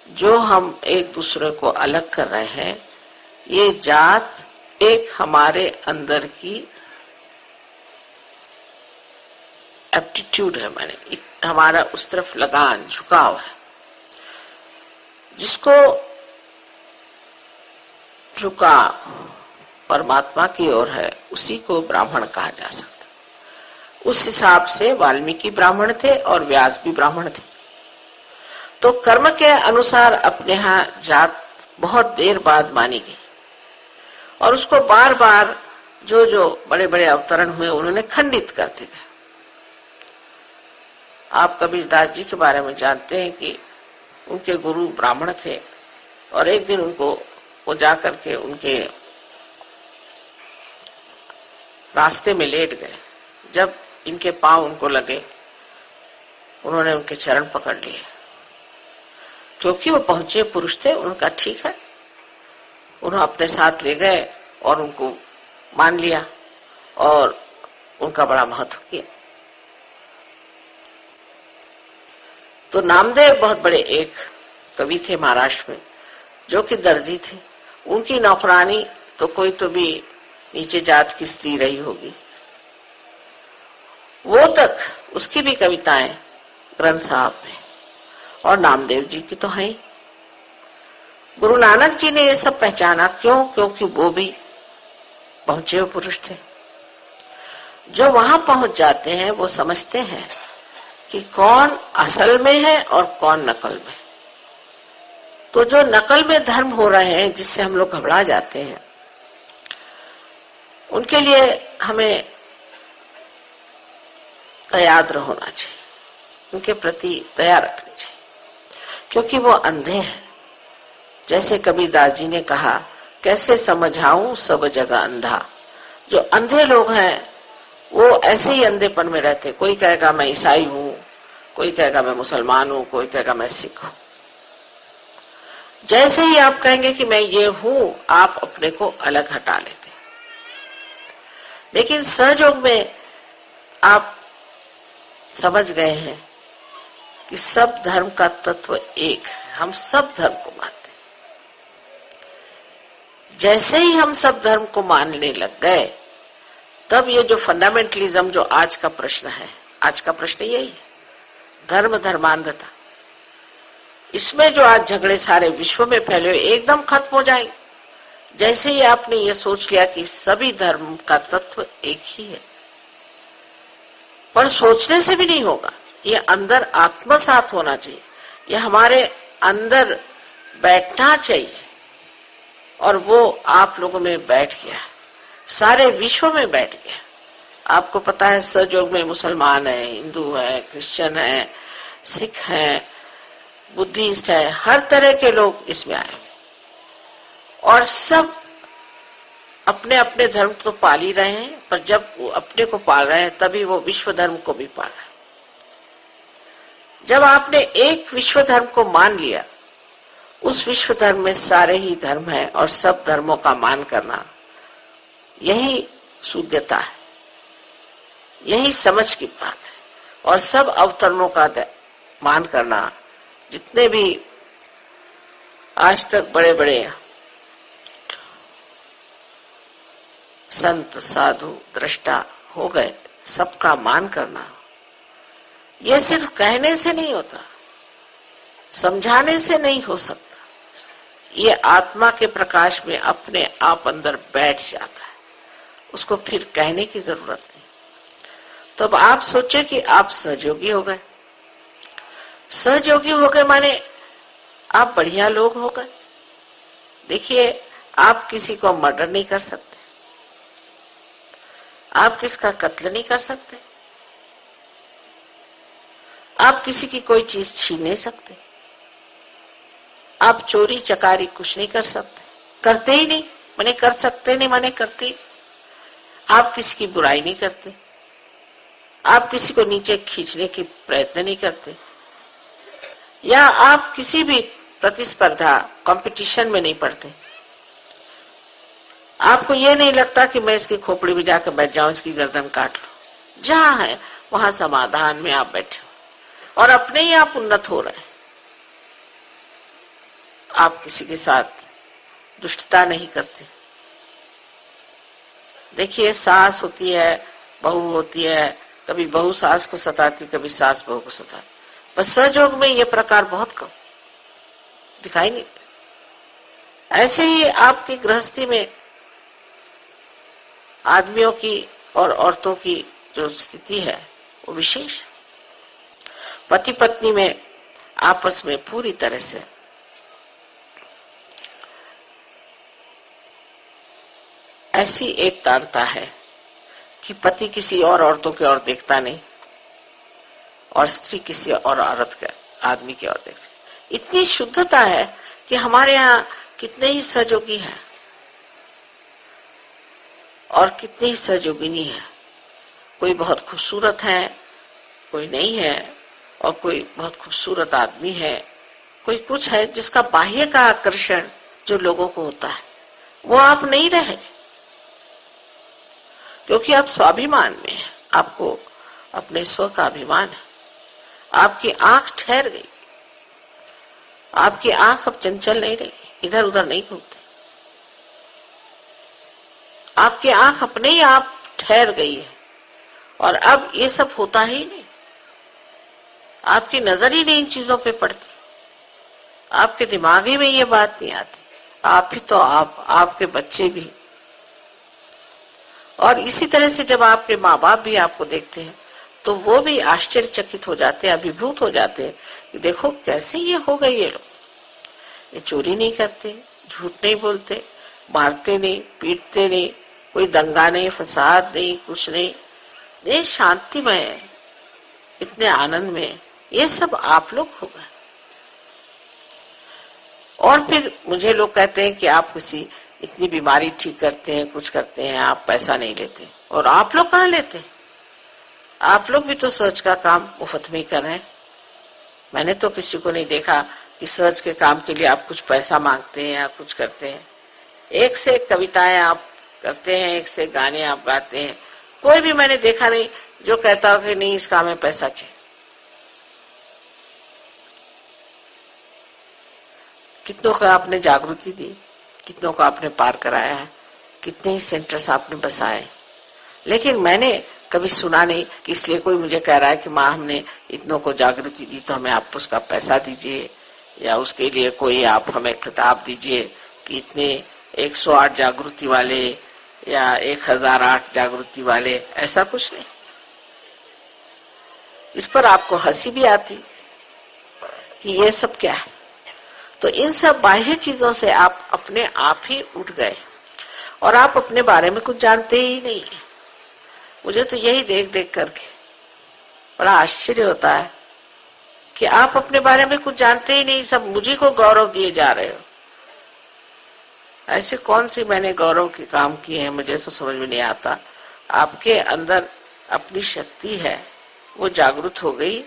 जो हम एक दूसरे को अलग कर रहे हैं, ये जात एक हमारे अंदर की एप्टीट्यूड है, माने हमारा उस तरफ लगान झुकाव है। जिसको झुका परमात्मा की ओर है, उसी को ब्राह्मण कहा जा सकता। उस हिसाब से वाल्मीकि ब्राह्मण थे और व्यास भी ब्राह्मण थे। तो कर्म के अनुसार अपने यहाँ जात बहुत देर बाद मानी गई और उसको बार बार जो जो बड़े बड़े अवतरण हुए उन्होंने खंडित करते गए। आप कबीरदास जी के बारे में जानते हैं कि उनके गुरु ब्राह्मण थे और एक दिन उनको वो जाकर के उनके रास्ते में लेट गए। जब इनके पांव उनको लगे, उन्होंने उनके चरण पकड़ लिए, क्योंकि वो पहुंचे पुरुष थे। उनका ठीक है, उन्हें अपने साथ ले गए और उनको मान लिया और उनका बड़ा महत्व किया। तो नामदेव बहुत बड़े एक कवि थे महाराष्ट्र में, जो कि दर्जी थे। उनकी नौकरानी तो कोई तो भी नीचे जात की स्त्री रही होगी, वो तक उसकी भी कविताएं ग्रंथ साहब में, और नामदेव जी की तो है। गुरु नानक जी ने ये सब पहचाना, क्यों? क्योंकि वो भी पहुंचे हुए पुरुष थे। जो वहां पहुंच जाते हैं वो समझते हैं कि कौन असल में है और कौन नकल में। तो जो नकल में धर्म हो रहे हैं, जिससे हम लोग घबरा जाते हैं, उनके लिए हमें तैयार होना चाहिए, उनके प्रति दया रखनी चाहिए, क्योंकि वो अंधे हैं। जैसे कबीरदास जी ने कहा, कैसे समझाऊं सब जगह अंधा। जो अंधे लोग हैं वो ऐसे ही अंधेपन में रहते। कोई कहेगा मैं ईसाई हूं, कोई कहेगा मैं मुसलमान हूं, कोई कहेगा मैं सिख हूं। जैसे ही आप कहेंगे कि मैं ये हूं, आप अपने को अलग हटा लेते। लेकिन सहयोग में आप समझ गए हैं कि सब धर्म का तत्व एक है, हम सब धर्म को मानते। जैसे ही हम सब धर्म को मानने लग गए, तब ये जो फंडामेंटलिज्म, जो आज का प्रश्न है, आज का प्रश्न यही है, धर्म धर्मांधता। इसमें जो आज झगड़े सारे विश्व में फैले हुए एकदम खत्म हो जाएंगे। जैसे ही आपने ये सोच लिया कि सभी धर्म का तत्व एक ही है। पर सोचने से भी नहीं होगा, ये अंदर आत्मसात होना चाहिए, ये हमारे अंदर बैठना चाहिए। और वो आप लोगों में बैठ गया, सारे विश्व में बैठ गया। आपको पता है सहयोग में मुसलमान है, हिंदू है, क्रिश्चियन है, सिख है, बुद्धिस्ट है, हर तरह के लोग इसमें आए और सब अपने अपने धर्म तो पाल ही रहे हैं। पर जब वो अपने को पाल रहे हैं, तभी वो विश्व धर्म को भी पाल रहे हैं। जब आपने एक विश्व धर्म को मान लिया, उस विश्व धर्म में सारे ही धर्म है और सब धर्मों का मान करना, यही शुद्धता है, यही समझ की बात है। और सब अवतरणों का मान करना, जितने भी आज तक बड़े बड़े संत साधु दृष्टा हो गए, सबका मान करना, यह सिर्फ कहने से नहीं होता, समझाने से नहीं हो सकता। ये आत्मा के प्रकाश में अपने आप अंदर बैठ जाता है, उसको फिर कहने की जरूरत नहीं। तो अब आप सोचे कि आप सहयोगी हो गए। सहयोगी हो गए माने आप बढ़िया लोग हो गए। देखिए, आप किसी को मर्डर नहीं कर सकते, आप किसका कत्ल नहीं कर सकते, आप किसी की कोई चीज छीन नहीं सकते, आप चोरी चकारी कुछ नहीं कर सकते, करते ही नहीं, माने कर सकते नहीं, माने करते। आप किसी की बुराई नहीं करते, आप किसी को नीचे खींचने की प्रयत्न नहीं करते, या आप किसी भी प्रतिस्पर्धा कंपटीशन में नहीं पड़ते। आपको ये नहीं लगता कि मैं इसकी खोपड़ी में जाकर बैठ जाऊं, इसकी गर्दन काट लूं। जहां है वहां समाधान में आप बैठे हो और अपने ही आप उन्नत हो रहे हैं। आप किसी के साथ दुष्टता नहीं करते। देखिए, सास होती है, बहू होती है, कभी बहू सास को सताती, कभी सास बहू को सताती, पर सहयोग में ये प्रकार बहुत कम दिखाई नहीं देता। ऐसे ही आपकी गृहस्थी में आदमियों की और औरतों की जो स्थिति है वो विशेष। पति पत्नी में आपस में पूरी तरह से ऐसी एकतारता है कि पति किसी और औरतों की ओर देखता नहीं और स्त्री किसी और औरत के आदमी की ओर देखती। इतनी शुद्धता है कि हमारे यहाँ कितने ही सहयोगी हैं और कितनी ही सहयोगिनी है। कोई बहुत खूबसूरत है, कोई नहीं है, और कोई बहुत खूबसूरत आदमी है, कोई कुछ है जिसका बाह्य का आकर्षण जो लोगों को होता है वो आप नहीं रहे, क्योंकि आप स्वाभिमान में हैं, आपको अपने स्व का अभिमान है। आपकी आंख ठहर गई, आपकी आंख अब चंचल नहीं रही, इधर उधर नहीं घूमती। आपकी आंख अपने ही आप ठहर गई है और अब ये सब होता ही नहीं। आपकी नजर ही नहीं इन चीजों पे पड़ती, आपके दिमाग ही में ये बात नहीं आती। आप ही तो आप, आपके बच्चे भी। और इसी तरह से जब आपके माँ बाप भी आपको देखते हैं तो वो भी आश्चर्यचकित हो जाते हैं, अभिभूत हो जाते हैं कि देखो कैसे ये हो गए ये लोग। ये चोरी नहीं करते, झूठ नहीं बोलते, मारते नहीं, पीटते नहीं, कोई दंगा नहीं, फसाद नहीं, कुछ नहीं, ये शांतिमय है, इतने आनंद में। ये सब आप लोग हो गए। और फिर मुझे लोग कहते हैं कि आप किसी इतनी बीमारी ठीक करते हैं, कुछ करते हैं, आप पैसा नहीं लेते। और आप लोग कहाँ लेते हैं? आप लोग भी तो सर्च का काम मुफ्त में कर रहे हैं। मैंने तो किसी को नहीं देखा कि सर्च के काम के लिए आप कुछ पैसा मांगते हैं या कुछ करते हैं। एक से एक कविताएं आप करते हैं, एक से गाने आप गाते हैं। कोई भी मैंने देखा नहीं जो कहता हो कि नहीं इस काम में पैसा चाहिए। कितनों को आपने जागृति दी, कितनों को आपने पार कराया है, कितने ही सेंटर्स आपने बसाए, लेकिन मैंने कभी सुना नहीं कि इसलिए कोई मुझे कह रहा है कि माँ हमने इतनों को जागृति दी तो हमें आप उसका पैसा दीजिए, या उसके लिए कोई आप हमें खिताब दीजिए कि इतने 108 जागृति वाले या 1008 जागृति वाले। ऐसा कुछ नहीं। इस पर आपको हंसी भी आती कि ये सब क्या है। तो इन सब बाह्य चीजों से आप अपने आप ही उठ गए और आप अपने बारे में कुछ जानते ही नहीं। मुझे तो यही देख देख करके बड़ा आश्चर्य होता है कि आप अपने बारे में कुछ जानते ही नहीं, सब मुझे को गौरव दिए जा रहे हो। ऐसे कौन सी मैंने गौरव के काम किए हैं, मुझे तो समझ में नहीं आता। आपके अंदर अपनी शक्ति है, वो जागृत हो गई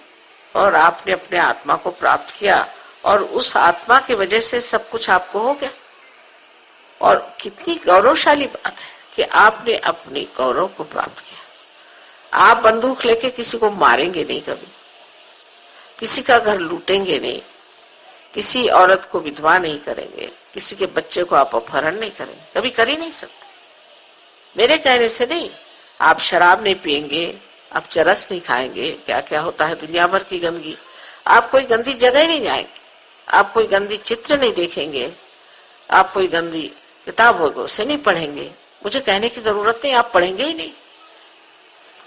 और आपने अपने आत्मा को प्राप्त किया और उस आत्मा की वजह से सब कुछ आपको हो गया। और कितनी गौरवशाली बात है कि आपने अपनी गौरव को प्राप्त किया। आप बंदूक लेके किसी को मारेंगे नहीं, कभी किसी का घर लूटेंगे नहीं, किसी औरत को विधवा नहीं करेंगे, किसी के बच्चे को आप अपहरण नहीं करेंगे, कभी कर ही नहीं सकते। मेरे कहने से नहीं। आप शराब नहीं पिएंगे, आप चरस नहीं खाएंगे, क्या क्या होता है दुनिया भर की गंदगी। आप कोई गंदी जगह नहीं जाएंगे, आप कोई गंदी चित्र नहीं देखेंगे, आप कोई गंदी किताब से नहीं पढ़ेंगे। मुझे कहने की जरूरत नहीं, आप पढ़ेंगे ही नहीं।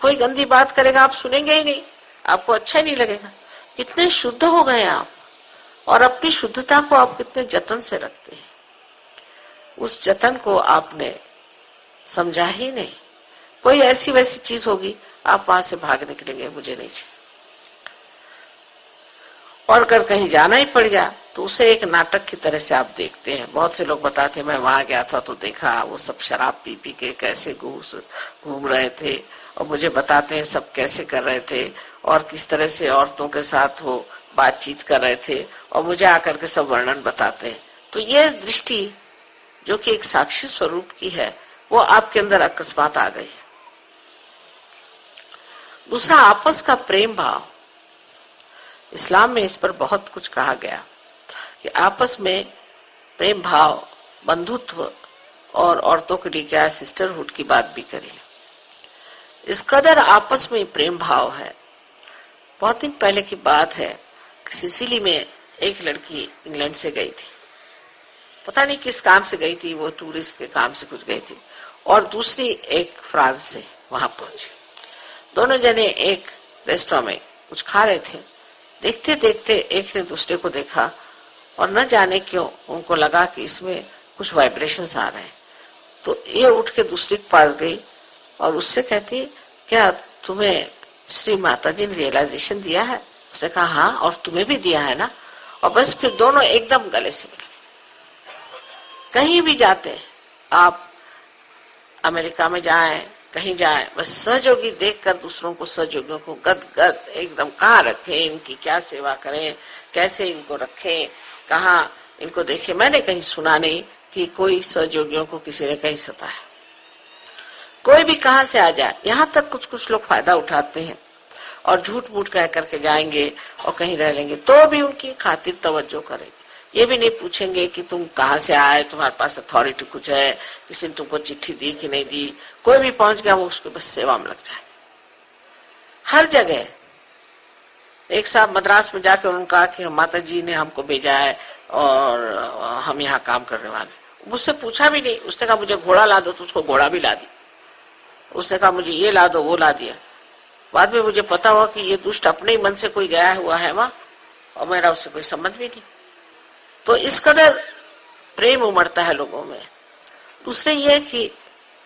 कोई गंदी बात करेगा आप सुनेंगे ही नहीं, आपको अच्छा ही नहीं लगेगा। कितने शुद्ध हो गए आप, और अपनी शुद्धता को आप कितने जतन से रखते हैं। उस जतन को आपने समझा ही नहीं। कोई ऐसी वैसी चीज होगी आप वहां से भाग निकलेंगे, मुझे नहीं चाहिए। और अगर कहीं जाना ही पड़ गया तो उसे एक नाटक की तरह से आप देखते हैं। बहुत से लोग बताते हैं मैं वहां गया था तो देखा वो सब शराब पी पी के कैसे घूम रहे थे, और मुझे बताते हैं सब कैसे कर रहे थे और किस तरह से औरतों के साथ वो बातचीत कर रहे थे, और मुझे आकर के सब वर्णन बताते हैं। तो ये दृष्टि जो कि एक साक्षी स्वरूप की है वो आपके अंदर अकस्मात आ गई। दूसरा, आपस का प्रेम भाव। इस्लाम में इस पर बहुत कुछ कहा गया कि आपस में प्रेम भाव, बंधुत्व और औरतों के लिए क्या सिस्टरहुड की बात भी करी। इस कदर आपस में प्रेम भाव है। बहुत दिन पहले की बात है कि सिसिली में एक लड़की इंग्लैंड से गई थी, पता नहीं किस काम से गई थी, वो टूरिस्ट के काम से कुछ गई थी, और दूसरी एक फ्रांस से वहां पहुंची। दोनों जने एक रेस्टोरेंट में कुछ खा रहे थे। देखते देखते एक ने दूसरे को देखा और न जाने क्यों उनको लगा कि इसमें कुछ वाइब्रेशंस आ रहे हैं। तो ये उठ के दूसरी के पास गई और उससे कहती, क्या तुम्हें श्री माता जी ने रियलाइजेशन दिया है? उसने कहा हाँ, और तुम्हें भी दिया है ना। और बस फिर दोनों एकदम गले से मिले। कहीं भी जाते आप, अमेरिका में जाएं, कहीं जाएं, बस सहयोगी देखकर दूसरों को, सहयोगियों को गद एकदम कहाँ रखें, इनकी क्या सेवा करें, कैसे इनको रखें, कहाँ इनको देखें। मैंने कहीं सुना नहीं कि कोई सहयोगियों को किसी ने कहीं सताया। कोई भी कहां से आ जाए, यहाँ तक कुछ कुछ लोग फायदा उठाते हैं और झूठ मूठ कह करके जाएंगे और कहीं रह लेंगे, तो भी उनकी खातिर तवज्जो करेंगे। ये भी नहीं पूछेंगे कि तुम कहाँ से आए, तुम्हारे पास अथॉरिटी कुछ है, किसी ने तुमको चिट्ठी दी कि नहीं दी। कोई भी पहुंच गया वो उसके बस सेवा में लग जाए। हर जगह एक साहब मद्रास में जाके उन्होंने कहा कि माता जी ने हमको भेजा है और हम यहाँ काम करने वाले। मुझसे पूछा भी नहीं, उसने कहा मुझे घोड़ा ला दो, तो उसको घोड़ा भी ला दी। उसने कहा मुझे ये ला दो, वो ला दिया। बाद में मुझे पता हुआ कि ये दुष्ट अपने ही मन से कोई गया हुआ है वहां, और मेरा उससे कोई संबंध भी नहीं। तो इस कदर प्रेम उमड़ता है लोगों में। दूसरे ये कि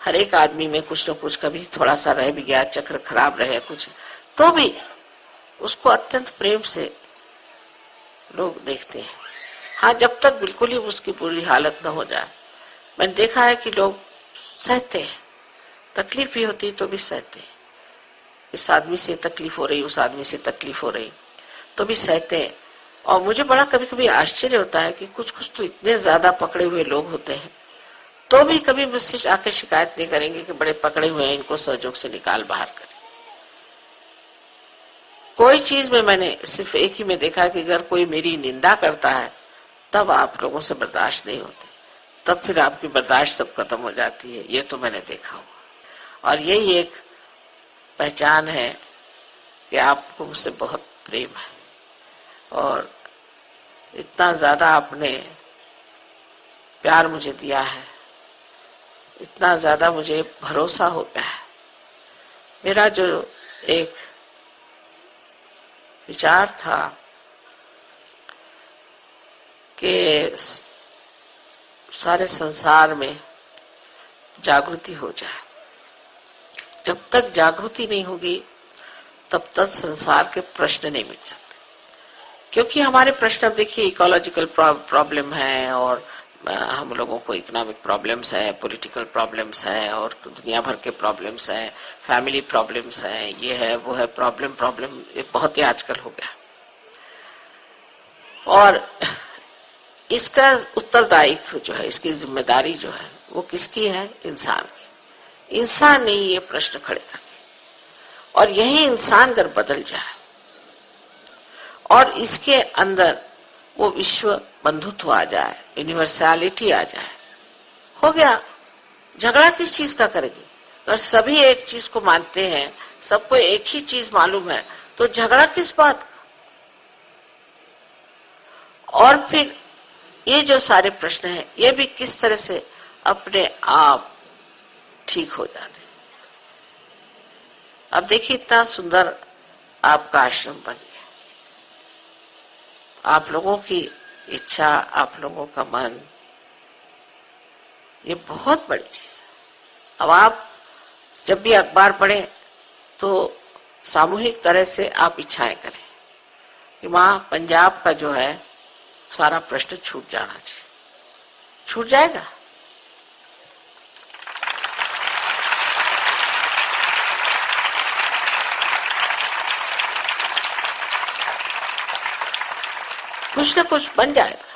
हर एक आदमी में कुछ न कुछ कभी थोड़ा सा रह भी गया, चक्र खराब रहे कुछ, तो भी उसको अत्यंत प्रेम से लोग देखते हैं। हाँ, जब तक बिल्कुल ही उसकी बुरी हालत न हो जाए। मैंने देखा है कि लोग सहते हैं, तकलीफ भी होती तो भी सहते हैं। इस आदमी से तकलीफ हो रही, उस आदमी से तकलीफ हो रही, तो भी सहते हैं। और मुझे बड़ा कभी कभी आश्चर्य होता है कि कुछ कुछ तो इतने ज्यादा पकड़े हुए लोग होते हैं, तो भी कभी मुझसे आके शिकायत नहीं करेंगे कि बड़े पकड़े हुए हैं, इनको सहयोग से निकाल बाहर करें। कोई चीज में मैंने सिर्फ एक ही में देखा कि अगर कोई मेरी निंदा करता है तब आप लोगों से बर्दाश्त नहीं होती, तब फिर आपकी बर्दाश्त सब खत्म हो जाती है। ये तो मैंने देखा हुआ, और यही एक पहचान है कि आपको मुझसे बहुत प्रेम है और इतना ज्यादा आपने प्यार मुझे दिया है, इतना ज्यादा मुझे भरोसा हो गया है। मेरा जो एक विचार था कि सारे संसार में जागृति हो जाए, जब तक जागृति नहीं होगी तब तक संसार के प्रश्न नहीं मिट सकते। क्योंकि हमारे प्रश्न, अब देखिए, इकोलॉजिकल प्रॉब्लम है, और हम लोगों को इकोनॉमिक प्रॉब्लम्स है, पॉलिटिकल प्रॉब्लम्स है, और दुनिया भर के प्रॉब्लम्स है, फैमिली प्रॉब्लम्स है, ये है वो है, प्रॉब्लम ये बहुत ही आजकल हो गया। और इसका उत्तरदायित्व जो है, इसकी जिम्मेदारी जो है, वो किसकी है? इंसान की। इंसान ने ये प्रश्न खड़े कर दिए, और यही इंसान अगर बदल जाए और इसके अंदर वो विश्व बंधुत्व आ जाए, यूनिवर्सैलिटी आ जाए, हो गया। झगड़ा किस चीज का करेगी? अगर सभी एक चीज को मानते हैं, सबको एक ही चीज मालूम है, तो झगड़ा किस बात का? और फिर ये जो सारे प्रश्न हैं, ये भी किस तरह से अपने आप ठीक हो जाते। अब देखिए, इतना सुंदर आपका आश्रम बन गया, आप लोगों की इच्छा, आप लोगों का मन, ये बहुत बड़ी चीज है। अब आप जब भी अखबार पढ़ें तो सामूहिक तरह से आप इच्छाएं करें कि वहां पंजाब का जो है सारा प्रश्न छूट जाना चाहिए। छूट जाएगा? कुछ न कुछ बन जाएगा।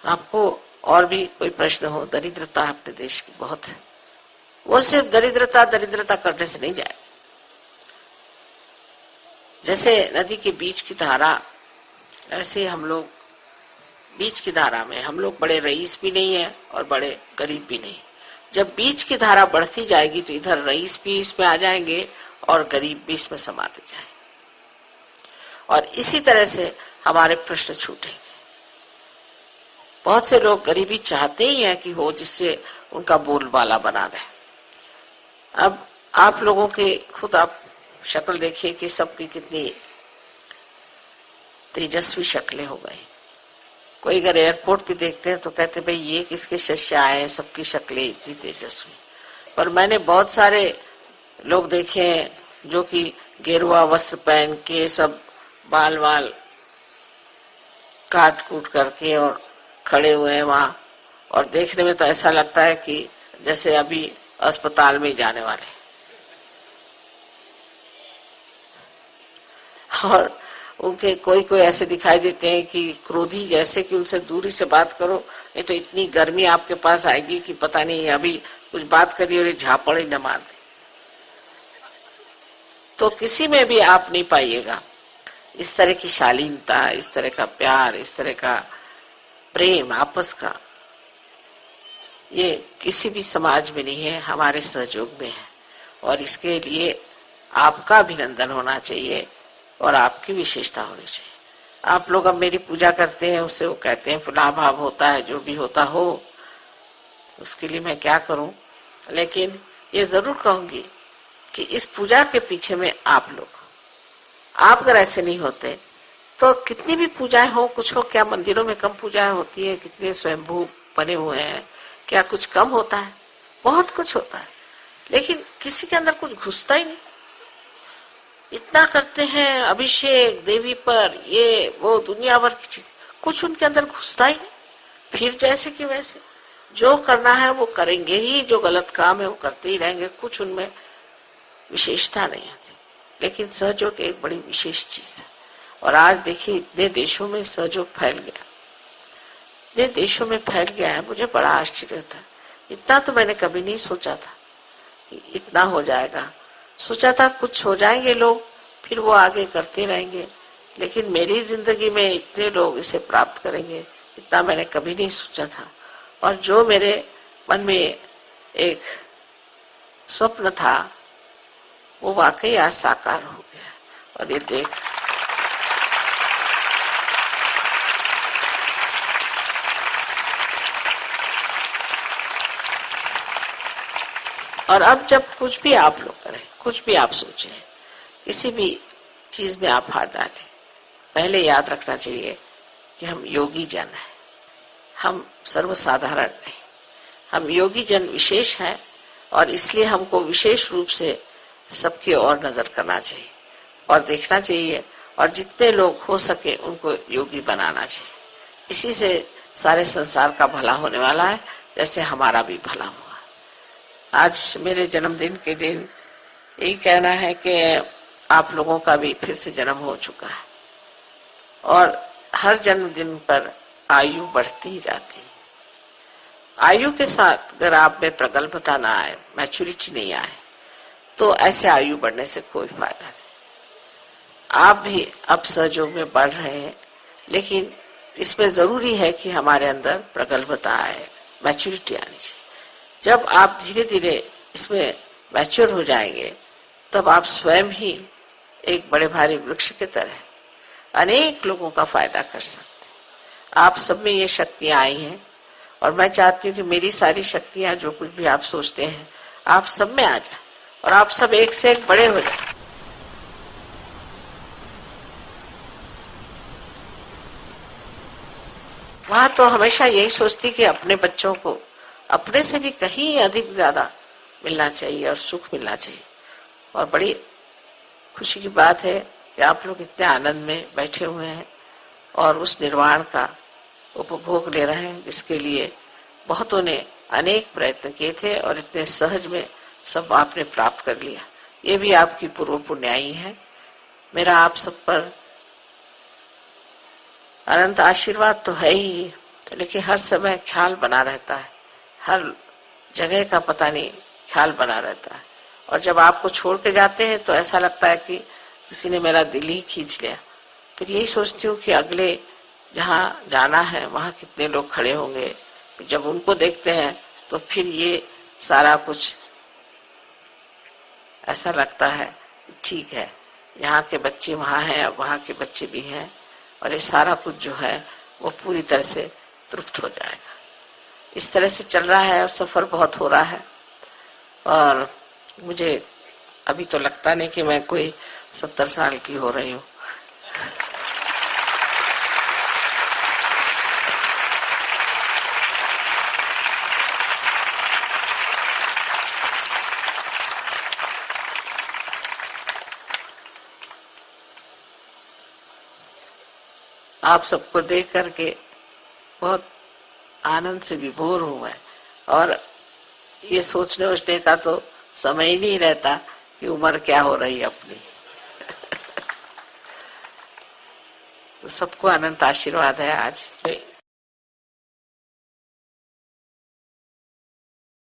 आपको और भी कोई प्रश्न हो, दरिद्रता अपने देश की बहुत है, वो सिर्फ दरिद्रता करने से नहीं जाएगा। जैसे नदी के बीच की धारा, ऐसे हम लोग बीच की धारा में हम लोग बड़े रईस भी नहीं है और बड़े गरीब भी नहीं। जब बीच की धारा बढ़ती जाएगी तो इधर रईस भी इसमें आ जाएंगे और गरीब भी इसमें समाते जाएंगे, और इसी तरह से हमारे प्रश्न छूटेंगे। बहुत से लोग गरीबी चाहते ही हैं कि हो, जिससे उनका बोलबाला बना रहे। अब आप लोगों के खुद आप शक्ल देखिए कि सबकी कितनी तेजस्वी शक्लें हो गई। कोई अगर एयरपोर्ट पे देखते हैं तो कहते भाई ये किसके शिष्य आए हैं, सबकी शक्लें इतनी तेजस्वी। पर मैंने बहुत सारे लोग देखे हैं जो कि गेरुआ वस्त्र पहन के सब बाल वाल काट कूट करके और खड़े हुए हैं वहां, और देखने में तो ऐसा लगता है कि जैसे अभी अस्पताल में जाने वाले। और उनके कोई कोई ऐसे दिखाई देते हैं कि क्रोधी, जैसे कि उनसे दूरी से बात करो, नहीं तो इतनी गर्मी आपके पास आएगी कि पता नहीं अभी कुछ बात करिए और झापड़ ही न मार दे। तो किसी में भी आप नहीं पाइएगा इस तरह की शालीनता, इस तरह का प्यार, इस तरह का प्रेम आपस का। ये किसी भी समाज में नहीं है, हमारे सहयोग में है, और इसके लिए आपका अभिनंदन होना चाहिए और आपकी विशेषता होनी चाहिए। आप लोग अब मेरी पूजा करते हैं, उससे वो कहते हैं फुला भाव होता है, जो भी होता हो, उसके लिए मैं क्या करूं। लेकिन ये जरूर कहूंगी कि इस पूजा के पीछे में आप लोग, आप अगर ऐसे नहीं होते तो कितनी भी पूजाएं हो, कुछ हो, क्या मंदिरों में कम पूजाएं होती है, कितने स्वयंभू बने हुए हैं, क्या कुछ कम होता है? बहुत कुछ होता है, लेकिन किसी के अंदर कुछ घुसता ही नहीं। इतना करते हैं अभिषेक देवी पर, ये वो दुनिया भर की चीज, कुछ उनके अंदर घुसता ही नहीं। फिर जैसे कि वैसे जो करना है वो करेंगे ही, जो गलत काम है वो करते ही रहेंगे, कुछ उनमें विशेषता नहीं आती। लेकिन सहयोग एक बड़ी विशेष चीज है। और आज देखिए इतने देशों में सहयोग फैल गया, इतने देशों में फैल गया है, मुझे बड़ा आश्चर्य होता है। इतना तो मैंने कभी नहीं सोचा था कि इतना हो जाएगा। सोचा था कुछ हो जाएंगे लोग, फिर वो आगे करते रहेंगे, लेकिन मेरी जिंदगी में इतने लोग इसे प्राप्त करेंगे, इतना मैंने कभी नहीं सोचा था। और जो मेरे मन में एक स्वप्न था वो वाकई आज साकार हो गया। और ये देख और अब जब कुछ भी आप लोग करें, कुछ भी आप सोचें, किसी भी चीज में आप हाथ डालें, पहले याद रखना चाहिए कि हम योगी जन हैं, हम सर्वसाधारण नहीं, हम योगी जन विशेष हैं, और इसलिए हमको विशेष रूप से सबकी ओर नजर करना चाहिए और देखना चाहिए, और जितने लोग हो सके उनको योगी बनाना चाहिए। इसी से सारे संसार का भला होने वाला है, जैसे हमारा भी भला हुआ। आज मेरे जन्मदिन के दिन यही कहना है कि आप लोगों का भी फिर से जन्म हो चुका है, और हर जन्मदिन पर आयु बढ़ती ही जाती है। आयु के साथ अगर आप में प्रगल्भता ना आए, मैच्योरिटी नहीं आए, तो ऐसे आयु बढ़ने से कोई फायदा नहीं। आप भी अब सहयोग में बढ़ रहे हैं, लेकिन इसमें जरूरी है कि हमारे अंदर प्रगल्भता आए, मैच्योरिटी आनी चाहिए। जब आप धीरे धीरे इसमें मैच्योर हो जाएंगे, तब आप स्वयं ही एक बड़े भारी वृक्ष की तरह अनेक लोगों का फायदा कर सकते हैं। आप सब में ये शक्तियां आई हैं, और मैं चाहती हूँ कि मेरी सारी शक्तियां, जो कुछ भी आप सोचते हैं, आप सब में आ जाए, और आप सब एक से एक बड़े हो जाए। वहां तो हमेशा यही सोचती कि अपने बच्चों को अपने से भी कहीं अधिक ज्यादा मिलना चाहिए और सुख मिलना चाहिए। और बड़ी खुशी की बात है कि आप लोग इतने आनंद में बैठे हुए हैं और उस निर्वाण का उपभोग ले रहे हैं, जिसके लिए बहुतों ने अनेक प्रयत्न किए थे, और इतने सहज में सब आपने प्राप्त कर लिया। ये भी आपकी पूर्व पुण्याई है। मेरा आप सब पर अनंत आशीर्वाद तो है ही, लेकिन हर समय ख्याल बना रहता है, हर जगह का पता नहीं ख्याल बना रहता है। और जब आपको छोड़ के जाते हैं तो ऐसा लगता है कि किसी ने मेरा दिल ही खींच लिया। फिर यही सोचती हूँ कि अगले जहाँ जाना है वहाँ कितने लोग खड़े होंगे, जब उनको देखते हैं तो फिर ये सारा कुछ ऐसा लगता है ठीक है, यहाँ के बच्चे वहाँ हैं और वहाँ के बच्चे भी हैं, और ये सारा कुछ जो है वो पूरी तरह से तृप्त हो जाएगा। इस तरह से चल रहा है और सफर बहुत हो रहा है। और मुझे अभी तो लगता नहीं कि मैं कोई 70 साल की हो रही हूँ। आप सबको देख करके बहुत आनंद से विभोर हूं मैं, और ये सोचने उठने का तो समय ही नहीं रहता कि उम्र क्या हो रही है अपनी। तो सबको अनंत आशीर्वाद है आज।